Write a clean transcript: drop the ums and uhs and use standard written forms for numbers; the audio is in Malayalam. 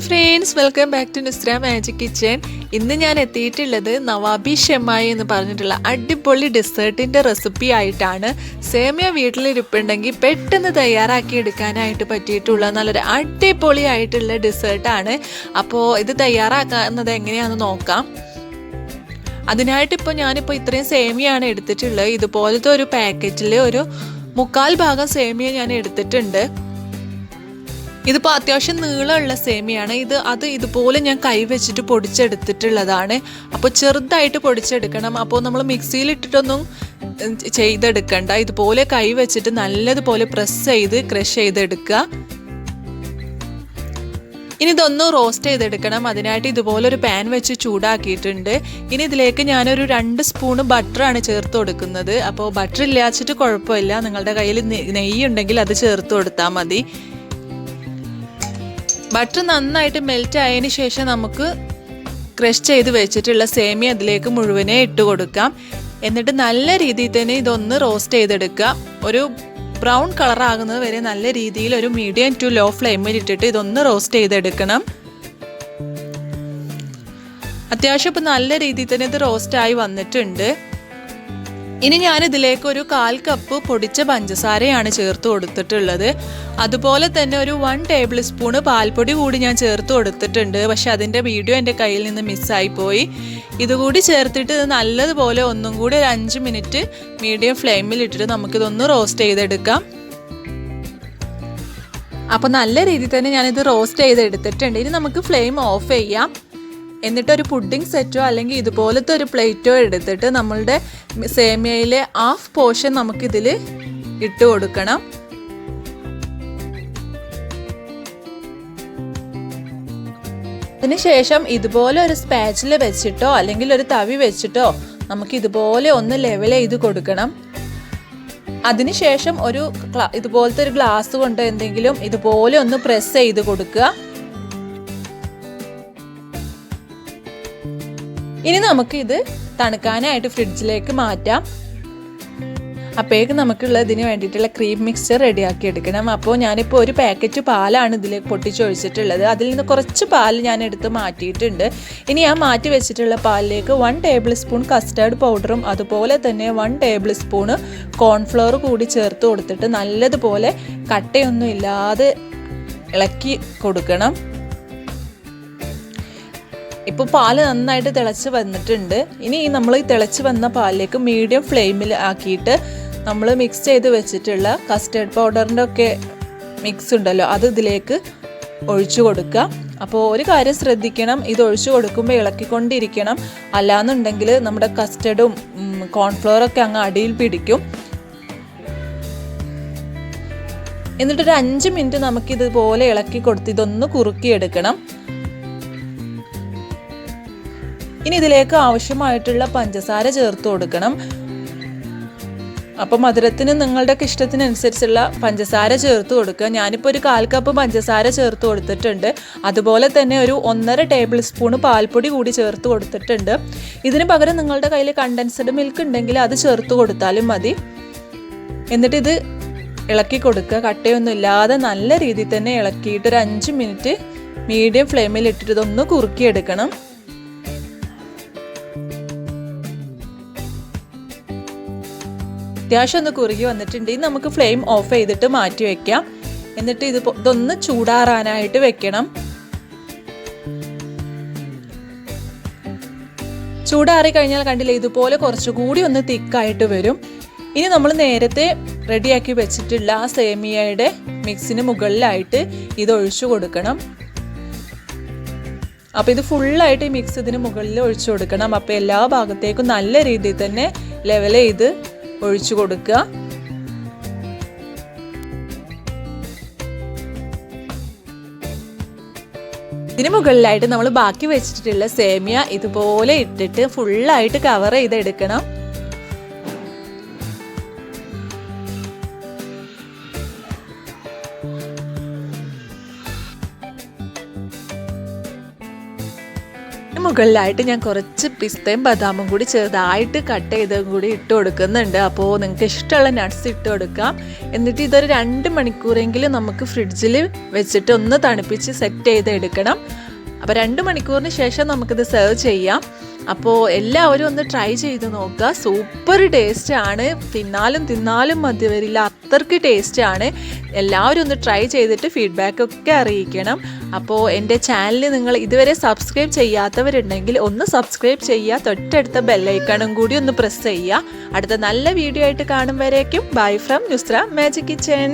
Friends, welcome back to Nusra magic kitchen. ഇന്ന് ഞാൻ എത്തിയിട്ടുള്ളത് നവാബി ഷെമായി എന്ന് പറഞ്ഞിട്ടുള്ള അടിപൊളി ഡെസേർട്ടിൻ്റെ റെസിപ്പി ആയിട്ടാണ്. സേമിയ വീട്ടിലിരിപ്പുണ്ടെങ്കിൽ പെട്ടെന്ന് തയ്യാറാക്കി എടുക്കാനായിട്ട് പറ്റിയിട്ടുള്ള നല്ലൊരു അടിപൊളി ആയിട്ടുള്ള ഡെസേർട്ടാണ്. അപ്പോൾ ഇത് തയ്യാറാക്കുന്നത് എങ്ങനെയാണെന്ന് നോക്കാം. അതിനായിട്ടിപ്പോൾ ഞാനിപ്പോൾ ഇത്രയും സേമിയാണ് എടുത്തിട്ടുള്ളത്. ഇതുപോലത്തെ ഒരു പാക്കറ്റിൽ ഒരു 1/4 ഭാഗം സേമിയ ഞാൻ എടുത്തിട്ടുണ്ട്. ഇതിപ്പോൾ അത്യാവശ്യം നീളമുള്ള സേമിയാണ്. അത് ഇതുപോലെ ഞാൻ കൈ വെച്ചിട്ട് പൊടിച്ചെടുത്തിട്ടുള്ളതാണ്. അപ്പോൾ ചെറുതായിട്ട് പൊടിച്ചെടുക്കണം. അപ്പോൾ നമ്മൾ മിക്സിയിലിട്ടിട്ടൊന്നും ചെയ്തെടുക്കണ്ട. ഇതുപോലെ കൈ വെച്ചിട്ട് നല്ലതുപോലെ പ്രസ് ചെയ്ത് ക്രഷ് ചെയ്തെടുക്കുക. ഇനി ഇതൊന്ന് റോസ്റ്റ് ചെയ്തെടുക്കണം. അതിനായിട്ട് ഇതുപോലൊരു പാൻ വെച്ച് ചൂടാക്കിയിട്ടുണ്ട്. ഇനി ഇതിലേക്ക് ഞാനൊരു 2 സ്പൂണ് ബട്ടറാണ് ചേർത്ത് കൊടുക്കുന്നത്. അപ്പോൾ ബട്ടർ ഇല്ലാച്ചിട്ട് കുഴപ്പമില്ല, നിങ്ങളുടെ കയ്യിൽ നെയ്യ് ഉണ്ടെങ്കിൽ അത് ചേർത്ത് കൊടുത്താൽ മതി. ബട്ടർ നന്നായിട്ട് മെൽറ്റ് ആയതിനു ശേഷം നമുക്ക് ക്രഷ് ചെയ്ത് വെച്ചിട്ടുള്ള സേമിയ അതിലേക്ക് മുഴുവനെ ഇട്ട് കൊടുക്കാം. എന്നിട്ട് നല്ല രീതിയിൽ തന്നെ ഇതൊന്ന് റോസ്റ്റ് ചെയ്തെടുക്കുക. ഒരു ബ്രൗൺ കളർ ആകുന്നത് വരെ നല്ല രീതിയിൽ ഒരു മീഡിയം ടു ലോ ഫ്ലെയിമിൽ ഇട്ടിട്ട് ഇതൊന്ന് റോസ്റ്റ് ചെയ്തെടുക്കണം. അത്യാവശ്യം ഇപ്പം നല്ല രീതിയിൽ തന്നെ ഇത് റോസ്റ്റായി വന്നിട്ടുണ്ട്. ഇനി ഞാനിതിലേക്ക് ഒരു 1/4 കപ്പ് പൊടിച്ച പഞ്ചസാരയാണ് ചേർത്ത് കൊടുത്തിട്ടുള്ളത്. അതുപോലെ തന്നെ ഒരു 1 ടേബിൾ സ്പൂണ് പാൽപ്പൊടി കൂടി ഞാൻ ചേർത്ത് കൊടുത്തിട്ടുണ്ട്. പക്ഷെ അതിൻ്റെ വീഡിയോ എൻ്റെ കയ്യിൽ നിന്ന് മിസ്സായിപ്പോയി. ഇതുകൂടി ചേർത്തിട്ട് ഇത് നല്ലതുപോലെ ഒന്നും കൂടി ഒരു 5 മിനിറ്റ് മീഡിയം ഫ്ലെയിമിൽ ഇട്ടിട്ട് നമുക്കിതൊന്ന് റോസ്റ്റ് ചെയ്തെടുക്കാം. അപ്പോൾ നല്ല രീതിയിൽ തന്നെ ഞാനിത് റോസ്റ്റ് ചെയ്തെടുത്തിട്ടുണ്ട്. ഇനി നമുക്ക് ഫ്ലെയിം ഓഫ് ചെയ്യാം. എന്നിട്ട് ഒരു പുഡിംഗ് സെറ്റോ അല്ലെങ്കിൽ ഇതുപോലത്തെ ഒരു പ്ലേറ്റോ എടുത്തിട്ട് നമ്മളുടെ സേമിയയിലെ 1/2 പോർഷൻ നമുക്കിതിൽ ഇട്ട് കൊടുക്കണം. അതിനുശേഷം ഇതുപോലെ ഒരു സ്പാച്ചിൽ വെച്ചിട്ടോ അല്ലെങ്കിൽ ഒരു തവി വെച്ചിട്ടോ നമുക്ക് ഇതുപോലെ ഒന്ന് ലെവൽ ചെയ്ത് കൊടുക്കണം. അതിനുശേഷം ഇതുപോലത്തെ ഒരു ഗ്ലാസ് കൊണ്ട് എന്തെങ്കിലും ഇതുപോലെ ഒന്ന് പ്രസ് ചെയ്ത് കൊടുക്കുക. ഇനി നമുക്കിത് തണുക്കാനായിട്ട് ഫ്രിഡ്ജിലേക്ക് മാറ്റാം. അപ്പോഴേക്ക് നമുക്കുള്ളതിന് വേണ്ടിയിട്ടുള്ള ക്രീം മിക്സ്ചർ റെഡിയാക്കി എടുക്കണം. അപ്പോൾ ഞാനിപ്പോൾ ഒരു പാക്കറ്റ് പാലാണ് ഇതിലേക്ക് പൊട്ടിച്ചൊഴിച്ചിട്ടുള്ളത്. അതിൽ നിന്ന് കുറച്ച് പാൽ ഞാൻ എടുത്ത് മാറ്റിയിട്ടുണ്ട്. ഇനി ആ മാറ്റി വെച്ചിട്ടുള്ള പാലിലേക്ക് 1 ടേബിൾ സ്പൂൺ കസ്റ്റേർഡ് പൗഡറും അതുപോലെ തന്നെ 1 ടേബിൾ സ്പൂണ് കോൺഫ്ലോർ കൂടി ചേർത്ത് കൊടുത്തിട്ട് നല്ലതുപോലെ കട്ടയൊന്നും ഇല്ലാതെ ഇളക്കി കൊടുക്കണം. ഇപ്പോൾ പാല് നന്നായിട്ട് തിളച്ച് വന്നിട്ടുണ്ട്. ഇനി നമ്മൾ ഈ തിളച്ച് വന്ന പാലിലേക്ക് മീഡിയം ഫ്ലെയിമിൽ ആക്കിയിട്ട് നമ്മൾ മിക്സ് ചെയ്ത് വെച്ചിട്ടുള്ള കസ്റ്റേർഡ് പൗഡറിൻ്റെ ഒക്കെ മിക്സ് ഉണ്ടല്ലോ, അത് ഇതിലേക്ക് ഒഴിച്ചു കൊടുക്കുക. അപ്പോൾ ഒരു കാര്യം ശ്രദ്ധിക്കണം, ഇത് ഒഴിച്ചു കൊടുക്കുമ്പോൾ ഇളക്കിക്കൊണ്ടിരിക്കണം. അല്ലാന്നുണ്ടെങ്കിൽ നമ്മുടെ കസ്റ്റർഡും കോൺഫ്ലോറൊക്കെ അങ്ങ് അടിയിൽ പിടിക്കും. എന്നിട്ടൊരു 5 മിനിറ്റ് നമുക്കിതുപോലെ ഇളക്കി കൊടുത്ത് ഇതൊന്ന് കുറുക്കിയെടുക്കണം. ഇനി ഇതിലേക്ക് ആവശ്യമായിട്ടുള്ള പഞ്ചസാര ചേർത്ത് കൊടുക്കണം. അപ്പോൾ മധുരത്തിന് നിങ്ങളുടെ ഇഷ്ടത്തിനനുസരിച്ചുള്ള പഞ്ചസാര ചേർത്ത് കൊടുക്കുക. ഞാനിപ്പോൾ ഒരു 1/4 കപ്പ് പഞ്ചസാര ചേർത്ത് കൊടുത്തിട്ടുണ്ട്. അതുപോലെ തന്നെ ഒരു 1.5 ടേബിൾ സ്പൂണ് പാൽപ്പൊടി കൂടി ചേർത്ത് കൊടുത്തിട്ടുണ്ട്. ഇതിന് പകരം നിങ്ങളുടെ കയ്യിൽ കണ്ടൻസ്ഡ് മിൽക്ക് ഉണ്ടെങ്കിൽ അത് ചേർത്ത് കൊടുത്താലും മതി. എന്നിട്ട് ഇത് ഇളക്കി കൊടുക്കുക. കട്ടയൊന്നും ഇല്ലാതെ നല്ല രീതിയിൽ തന്നെ ഇളക്കിയിട്ട് ഒരു 5 മിനിറ്റ് മീഡിയം ഫ്ലെയിമിൽ ഇട്ടിട്ട് ഇതൊന്ന് കുറുക്കിയെടുക്കണം. അത്യാവശ്യം ഒന്ന് കുറുകി വന്നിട്ടുണ്ട്. ഇനി നമുക്ക് ഫ്ലെയിം ഓഫ് ചെയ്തിട്ട് മാറ്റി വെക്കാം. എന്നിട്ട് ഇതൊന്ന് ചൂടാറാനായിട്ട് വെക്കണം. ചൂടാറി കഴിഞ്ഞാൽ കണ്ടില്ലേ, ഇതുപോലെ കുറച്ചുകൂടി ഒന്ന് തിക്കായിട്ട് വരും. ഇനി നമ്മൾ നേരത്തെ റെഡിയാക്കി വെച്ചിട്ടുള്ള ആ സേമിയയുടെ മിക്സിന് മുകളിലായിട്ട് ഇത് ഒഴിച്ചു കൊടുക്കണം. അപ്പോൾ ഇത് ഫുള്ളായിട്ട് ഈ മിക്സ് ഇതിന് മുകളിൽ ഒഴിച്ചു കൊടുക്കണം. അപ്പോൾ എല്ലാ ഭാഗത്തേക്കും നല്ല രീതിയിൽ തന്നെ ലെവൽ ചെയ്ത് ഒഴിച്ചു കൊടുക്കുക. ഇതിന് മുകളിലായിട്ട് നമ്മൾ ബാക്കി വെച്ചിട്ടുള്ള സേമിയ ഇതുപോലെ ഇട്ടിട്ട് ഫുള്ളായിട്ട് കവർ ചെയ്തെടുക്കണം. മുകളിലായിട്ട് ഞാൻ കുറച്ച് പിസ്തയും ബദാമും കൂടി ചെറുതായിട്ട് കട്ട് ചെയ്തതും കൂടി ഇട്ട് കൊടുക്കുന്നുണ്ട്. അപ്പോൾ നിങ്ങൾക്ക് ഇഷ്ടമുള്ള നട്ട്സ് ഇട്ട് കൊടുക്കാം. എന്നിട്ട് ഇതൊരു 2 മണിക്കൂറെങ്കിലും നമുക്ക് ഫ്രിഡ്ജിൽ വെച്ചിട്ട് ഒന്ന് തണുപ്പിച്ച് സെറ്റ് ചെയ്ത് എടുക്കണം. അപ്പോൾ 2 മണിക്കൂറിന് ശേഷം നമുക്കിത് സെർവ് ചെയ്യാം. അപ്പോൾ എല്ലാവരും ഒന്ന് ട്രൈ ചെയ്ത് നോക്കുക. സൂപ്പർ ടേസ്റ്റാണ്, തിന്നാലും മതി വരില്ല, അത്രയ്ക്ക് ടേസ്റ്റാണ്. എല്ലാവരും ഒന്ന് ട്രൈ ചെയ്തിട്ട് ഫീഡ്ബാക്കൊക്കെ അറിയിക്കണം. അപ്പോൾ എൻ്റെ ചാനൽ നിങ്ങൾ ഇതുവരെ സബ്സ്ക്രൈബ് ചെയ്യാത്തവരുണ്ടെങ്കിൽ ഒന്ന് സബ്സ്ക്രൈബ് ചെയ്യുക, തൊട്ടടുത്ത ബെല്ലൈക്കണും കൂടി ഒന്ന് പ്രസ് ചെയ്യുക. അടുത്ത നല്ല വീഡിയോ ആയിട്ട് കാണും വരേക്കും bye from Nusra magic kitchen.